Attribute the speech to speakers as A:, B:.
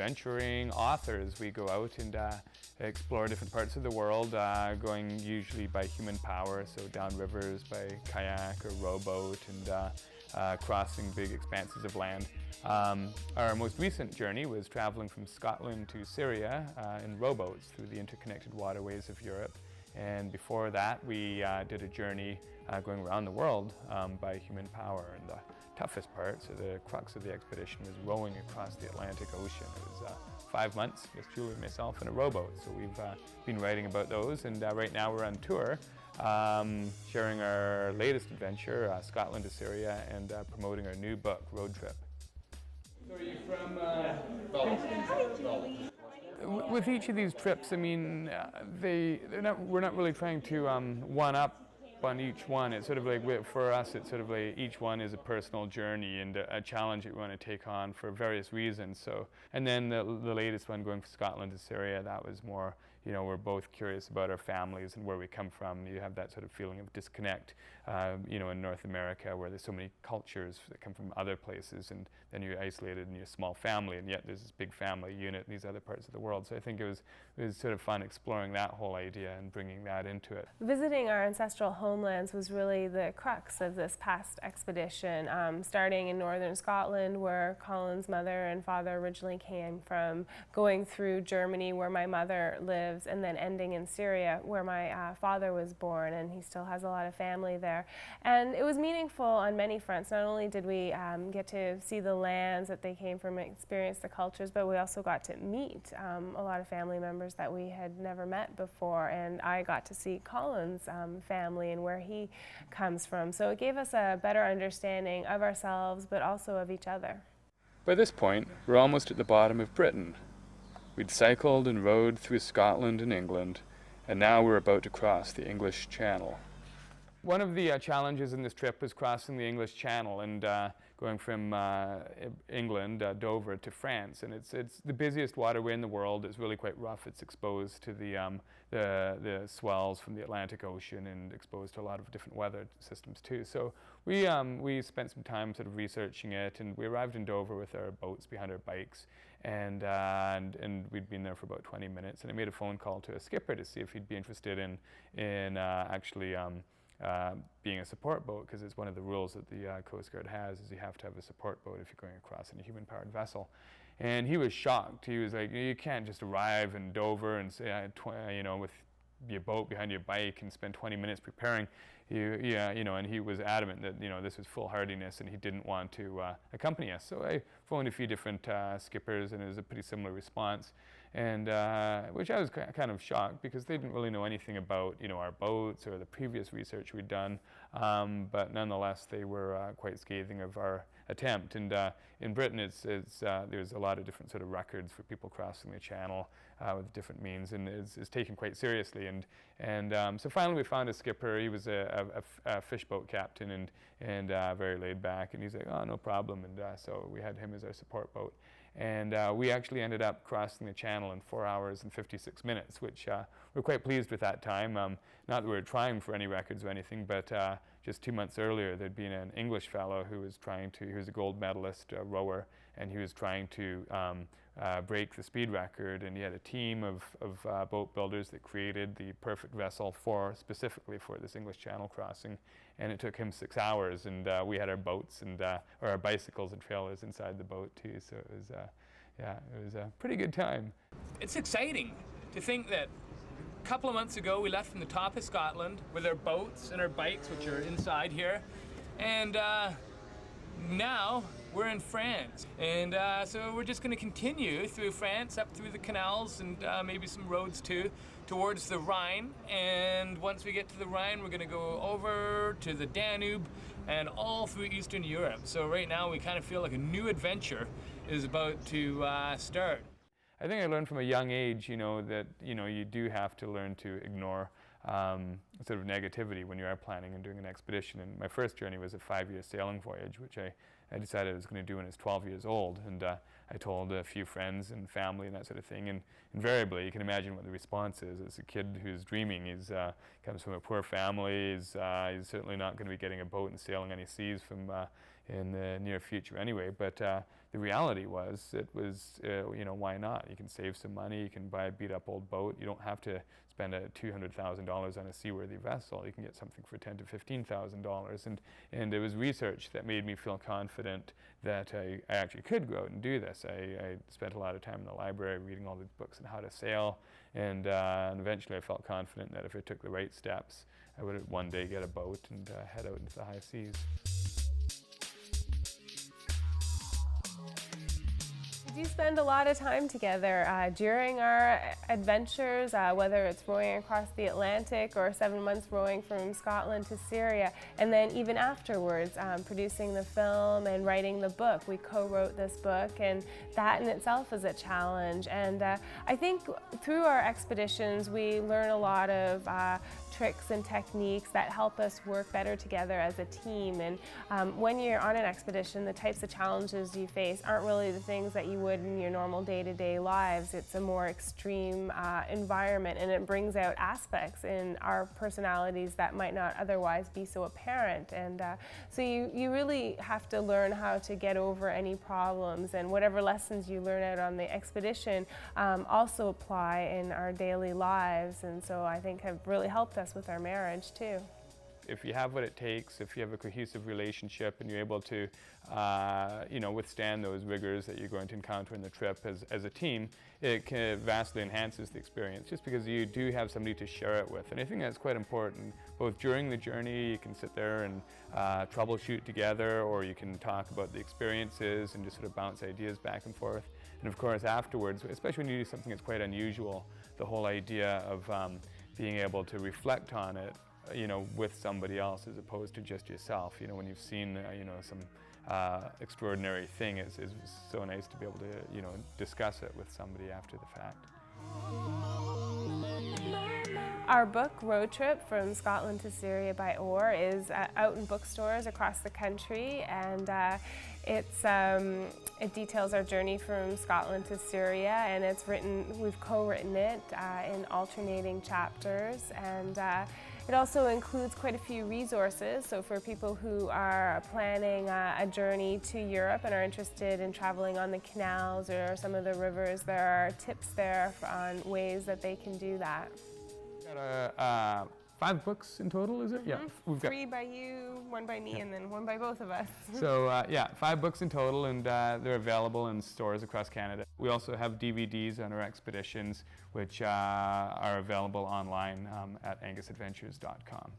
A: adventuring authors. We go out and explore different parts of the world, going usually by human power, so down rivers by kayak or rowboat, and crossing big expanses of land. Our most recent journey was traveling from Scotland to Syria in rowboats through the interconnected waterways of Europe. And before that, we did a journey going around the world by human power. And the toughest part, so the crux of the expedition, was rowing across the Atlantic Ocean. It was 5 months with Julie and myself in a rowboat. So we've been writing about those, and right now we're on tour, sharing our latest adventure, Scotland to Syria, and promoting our new book, Road Trip. So are you from Kingston? With each of these trips, I mean, we're not really trying to one-up on each one. It's sort of like, for us, it's sort of like each one is a personal journey and a challenge that we want to take on for various reasons. So, and then the latest one, going from Scotland to Syria, that was more, you know, we're both curious about our families and where we come from. You have that sort of feeling of disconnect, you know, in North America, where there's so many cultures that come from other places, and then you're isolated in your small family, and yet there's this big family unit in these other parts of the world. So I think it was sort of fun exploring that whole idea and bringing that into it.
B: Visiting our ancestral homelands was really the crux of this past expedition, starting in northern Scotland, where Colin's mother and father originally came from, going through Germany, where my mother lives, and then ending in Syria, where my father was born, and he still has a lot of family there. And it was meaningful on many fronts. Not only did we get to see the lands that they came from and experience the cultures, but we also got to meet a lot of family members that we had never met before, and I got to see Colin's family and where he comes from. So it gave us a better understanding of ourselves, but also of each other.
A: By this point, we're almost at the bottom of Britain. We'd cycled and rowed through Scotland and England, and now we're about to cross the English Channel. One of the challenges in this trip was crossing the English Channel and going from England, Dover, to France. And it's the busiest waterway in the world. It's really quite rough. It's exposed to the swells from the Atlantic Ocean and exposed to a lot of different weather systems too. So we spent some time sort of researching it, and we arrived in Dover with our boats behind our bikes. And we'd been there for about 20 minutes, and I made a phone call to a skipper to see if he'd be interested in actually being a support boat, because it's one of the rules that the Coast Guard has, is you have to have a support boat if you're going across in a human-powered vessel. And he was shocked. He was like, you can't just arrive in Dover and say, you know, with your boat behind your bike and spend 20 minutes preparing. You know, and he was adamant that, you know, this was foolhardiness and he didn't want to accompany us. So I phoned a few different skippers, and it was a pretty similar response, and which I was kind of shocked, because they didn't really know anything about, you know, our boats or the previous research we'd done, but nonetheless they were quite scathing of our attempt. And in Britain, there's a lot of different sort of records for people crossing the channel with different means, and it's taken quite seriously. And so finally we found a skipper. He was a fishboat captain and very laid back, and he's like, oh, no problem. And so we had him as our support boat. And we actually ended up crossing the channel in 4 hours and 56 minutes, which we're quite pleased with that time. Not that we were trying for any records or anything, but just 2 months earlier, there'd been an English fellow who was a gold medalist rower, and he was trying to break the speed record, and he had a team of boat builders that created the perfect vessel specifically for this English Channel crossing, and it took him 6 hours, and we had our boats and or our bicycles and trailers inside the boat too, so it was it was a pretty good time.
C: It's exciting to think that a couple of months ago we left from the top of Scotland with our boats and our bikes, which are inside here, and now we're in France, and so we're just going to continue through France, up through the canals, and maybe some roads too, towards the Rhine. And once we get to the Rhine, we're going to go over to the Danube and all through Eastern Europe. So right now we kind of feel like a new adventure is about to start.
A: I think I learned from a young age, you know, that, you know, you do have to learn to ignore sort of negativity when you are planning and doing an expedition. And my first journey was a 5-year sailing voyage, which I decided I was going to do when I was 12 years old. And I told a few friends and family and that sort of thing. And invariably, you can imagine what the response is. It's a kid who's dreaming. He's comes from a poor family. He's certainly not going to be getting a boat and sailing any seas from in the near future anyway. But the the reality was, it was, you know, why not? You can save some money, you can buy a beat up old boat, you don't have to spend $200,000 on a seaworthy vessel, you can get something for $10,000 to $15,000. And it was research that made me feel confident that I actually could go out and do this. I spent a lot of time in the library reading all these books on how to sail, and eventually I felt confident that if I took the right steps, I would one day get a boat and head out into the high seas.
B: We do spend a lot of time together during our adventures, whether it's rowing across the Atlantic or 7 months rowing from Scotland to Syria, and then even afterwards, producing the film and writing the book. We co-wrote this book, and that in itself is a challenge. And I think through our expeditions, we learn a lot of tricks and techniques that help us work better together as a team. And when you're on an expedition, the types of challenges you face aren't really the things that you would in your normal day-to-day lives. It's a more extreme environment, and it brings out aspects in our personalities that might not otherwise be so apparent. And so you really have to learn how to get over any problems, and whatever lessons you learn out on the expedition also apply in our daily lives, and so I think have really helped us with our marriage too.
A: If you have what it takes, if you have a cohesive relationship and you're able to you know, withstand those rigors that you're going to encounter in the trip as a team, it vastly enhances the experience, just because you do have somebody to share it with. And I think that's quite important. Both during the journey, you can sit there and troubleshoot together, or you can talk about the experiences and just sort of bounce ideas back and forth. And of course afterwards, especially when you do something that's quite unusual, the whole idea of being able to reflect on it, you know, with somebody else as opposed to just yourself. You know, when you've seen, you know, some extraordinary thing, it's so nice to be able to, you know, discuss it with somebody after the fact.
B: Our book, Road Trip from Scotland to Syria by Oar, is out in bookstores across the country, and it details our journey from Scotland to Syria, and we've co-written it in alternating chapters, and it also includes quite a few resources. So for people who are planning a journey to Europe and are interested in traveling on the canals or some of the rivers, there are tips there on ways that they can do that.
A: We've got 5 books in total, is it?
B: Mm-hmm.
A: Yeah. We've got
B: 3 by you, 1 by me, and then 1 by both of us.
A: So yeah, 5 books in total, and they're available in stores across Canada. We also have DVDs on our expeditions, which are available online at angusadventures.com.